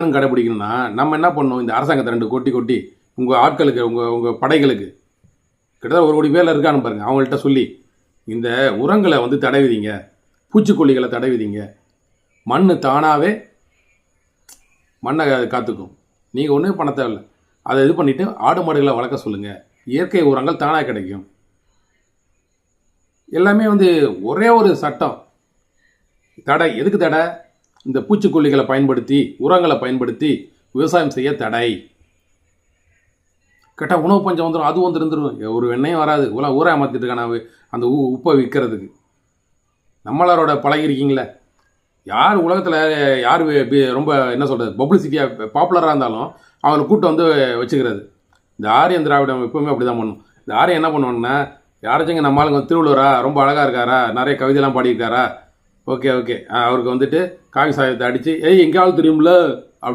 கடைபிடிக்கணும்னா நம்ம என்ன பண்ணணும்? இந்த அரசாங்கத்தை 2 கொட்டி கொட்டி உங்கள் ஆட்களுக்கு உங்கள் படைகளுக்கு கிட்டத்தட்ட 1 கோடி பேரில் இருக்கான்னு பாருங்கள், அவங்கள்ட்ட சொல்லி இந்த உரங்களை வந்து தடை விதிங்க, பூச்சிக்கொல்லிகளை தடை விதிங்க. மண் தானாகவே மண்ணை காத்துக்கும். நீங்கள் ஒன்றுமே பண்ண தேவையில்லை. அதை இது பண்ணிவிட்டு ஆடு மாடுகளை வளர்க்க சொல்லுங்கள். இயற்கை உரங்கள் தானாக கிடைக்கும். எல்லாமே வந்து ஒரே ஒரு சட்டம். தடை எதுக்கு தடை? இந்த பூச்சிக்கொல்லிகளை பயன்படுத்தி உரங்களை பயன்படுத்தி விவசாயம் செய்ய தடை. கேட்டால் உணவு பஞ்சம் வந்துடும், அது வந்துருந்துடும், ஒரு வெண்ணையும் வராது. ஊரை ஏமாற்றிட்டு இருக்கான அந்த உப்பை விற்கிறதுக்கு. நம்மளோட பழகிருக்கீங்களே. யார் உலகத்தில் யார் ரொம்ப என்ன சொல்கிறது பப்ளிசிட்டியாக பாப்புலராக இருந்தாலும் அவங்களை கூட்டம் வந்து வச்சுக்கிறது. இந்த ஆரியம் திராவிடம் எப்பவுமே அப்படி தான் பண்ணும். இந்த ஆரியம் என்ன பண்ணுவோன்னா, யாராச்சும் நம்ம ஆளுங்க திருவள்ளுவரா ரொம்ப அழகாக இருக்காரா, நிறைய கவிதைலாம் பாடியிருக்காரா, ஓகே அவருக்கு வந்துட்டு காவி சாயத்தை அடித்து எங்கேயாவது தெரியும்ல